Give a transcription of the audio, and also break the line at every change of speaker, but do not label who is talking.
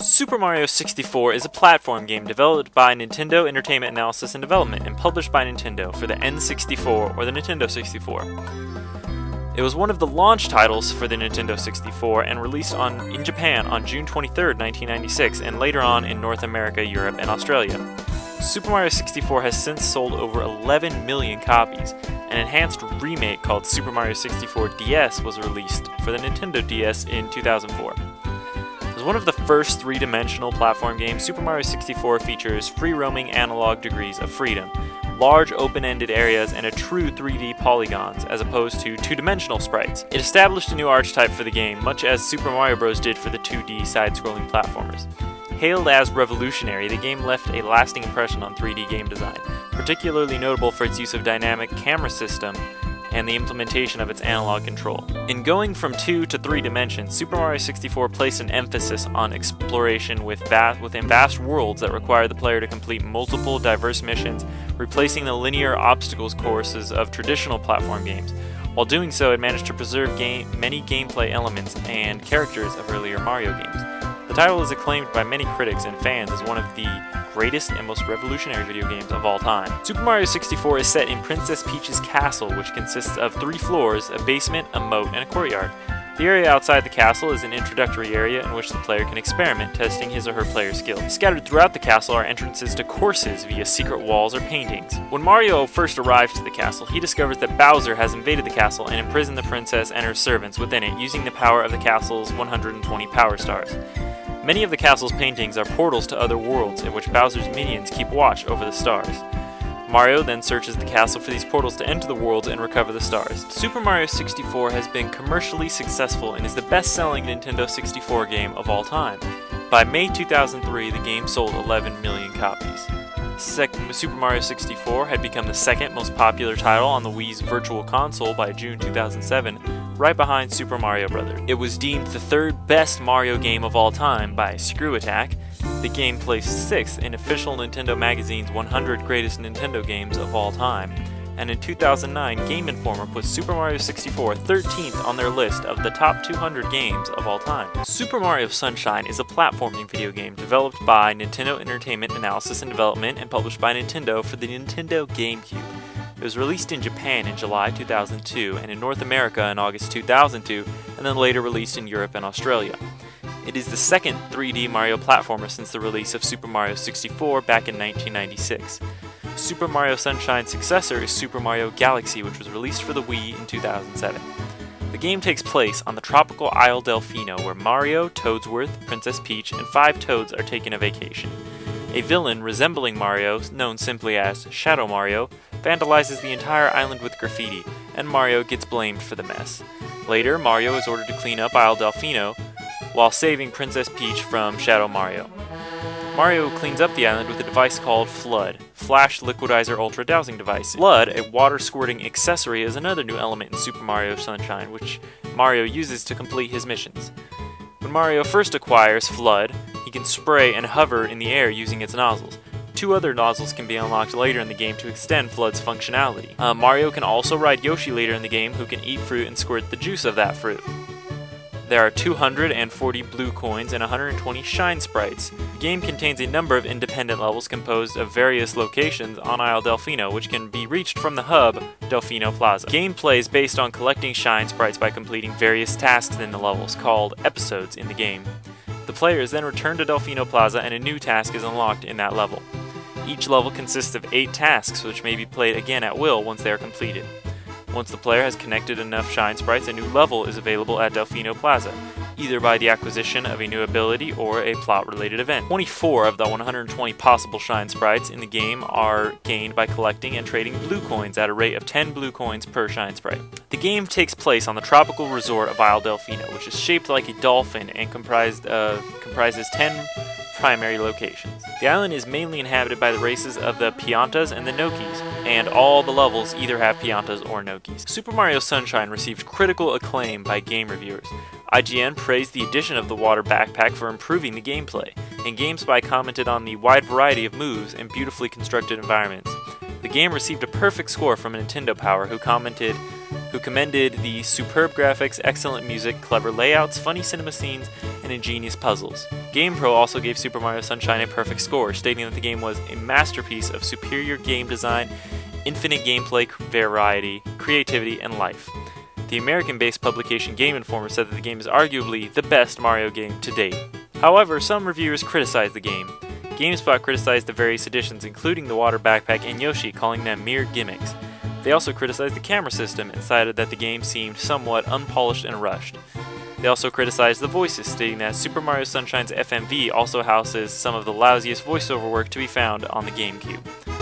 Super Mario 64 is a platform game developed by Nintendo Entertainment Analysis and Development and published by Nintendo for the N64 or the Nintendo 64. It was one of the launch titles for the Nintendo 64 and released in Japan on June 23, 1996, and later on in North America, Europe, and Australia. Super Mario 64 has since sold over 11 million copies. An enhanced remake called Super Mario 64 DS was released for the Nintendo DS in 2004. As one of the first three-dimensional platform games, Super Mario 64 features free-roaming analog degrees of freedom, large open-ended areas, and a true 3D polygons, as opposed to two-dimensional sprites. It established a new archetype for the game, much as Super Mario Bros. Did for the 2D side-scrolling platformers. Hailed as revolutionary, the game left a lasting impression on 3D game design, particularly notable for its use of dynamic camera system and the implementation of its analog control. In going from 2 to 3 dimensions, Super Mario 64 placed an emphasis on exploration within vast worlds that require the player to complete multiple diverse missions, replacing the linear obstacles courses of traditional platform games. While doing so, it managed to preserve many gameplay elements and characters of earlier Mario games. The title is acclaimed by many critics and fans as one of the greatest and most revolutionary video games of all time. Super Mario 64 is set in Princess Peach's castle, which consists of 3 floors, a basement, a moat, and a courtyard. The area outside the castle is an introductory area in which the player can experiment, testing his or her player skill. Scattered throughout the castle are entrances to courses via secret walls or paintings. When Mario first arrives to the castle, he discovers that Bowser has invaded the castle and imprisoned the princess and her servants within it, using the power of the castle's 120 power stars. Many of the castle's paintings are portals to other worlds in which Bowser's minions keep watch over the stars. Mario then searches the castle for these portals to enter the worlds and recover the stars. Super Mario 64 has been commercially successful and is the best-selling Nintendo 64 game of all time. By May 2003, the game sold 11 million copies. Super Mario 64 had become the second most popular title on the Wii's Virtual Console by June 2007, right behind Super Mario Bros. It was deemed the third best Mario game of all time by Screw Attack. The game placed 6th in official Nintendo Magazine's 100 Greatest Nintendo Games of All Time, and in 2009, Game Informer put Super Mario 64 13th on their list of the top 200 games of all time. Super Mario Sunshine is a platforming video game developed by Nintendo Entertainment Analysis and Development and published by Nintendo for the Nintendo GameCube. It was released in Japan in July 2002 and in North America in August 2002, and then later released in Europe and Australia. It is the second 3D Mario platformer since the release of Super Mario 64 back in 1996. Super Mario Sunshine's successor is Super Mario Galaxy, which was released for the Wii in 2007. The game takes place on the tropical Isle Delfino, where Mario, Toadsworth, Princess Peach, and 5 Toads are taking a vacation. A villain resembling Mario, known simply as Shadow Mario, vandalizes the entire island with graffiti, and Mario gets blamed for the mess. Later, Mario is ordered to clean up Isle Delfino while saving Princess Peach from Shadow Mario. Mario cleans up the island with a device called FLUDD, Flash Liquidizer Ultra Dowsing Device. FLUDD, a water-squirting accessory, is another new element in Super Mario Sunshine, which Mario uses to complete his missions. When Mario first acquires FLUDD, he can spray and hover in the air using its nozzles. 2 other nozzles can be unlocked later in the game to extend FLUDD's functionality. Mario can also ride Yoshi later in the game, who can eat fruit and squirt the juice of that fruit. There are 240 blue coins and 120 shine sprites. The game contains a number of independent levels composed of various locations on Isle Delfino, which can be reached from the hub, Delfino Plaza. Gameplay is based on collecting shine sprites by completing various tasks in the levels, called episodes in the game. The players then return to Delfino Plaza and a new task is unlocked in that level. Each level consists of 8 tasks, which may be played again at will once they are completed. Once the player has connected enough shine sprites, a new level is available at Delfino Plaza, either by the acquisition of a new ability or a plot-related event. 24 of the 120 possible shine sprites in the game are gained by collecting and trading blue coins at a rate of 10 blue coins per shine sprite. The game takes place on the tropical resort of Isle Delfino, which is shaped like a dolphin and comprises 10 primary locations. The island is mainly inhabited by the races of the Piantas and the Nokis, and all the levels either have Piantas or Nokis. Super Mario Sunshine received critical acclaim by game reviewers. IGN praised the addition of the water backpack for improving the gameplay, and GameSpy commented on the wide variety of moves and beautifully constructed environments. The game received a perfect score from Nintendo Power, who commended the superb graphics, excellent music, clever layouts, funny cinema scenes, and ingenious puzzles. GamePro also gave Super Mario Sunshine a perfect score, stating that the game was a masterpiece of superior game design, infinite gameplay variety, creativity, and life. The American-based publication Game Informer said that the game is arguably the best Mario game to date. However, some reviewers criticized the game. GameSpot criticized the various editions, including the Water Backpack and Yoshi, calling them mere gimmicks. They also criticized the camera system and cited that the game seemed somewhat unpolished and rushed. They also criticized the voices, stating that Super Mario Sunshine's FMV also houses some of the lousiest voiceover work to be found on the GameCube.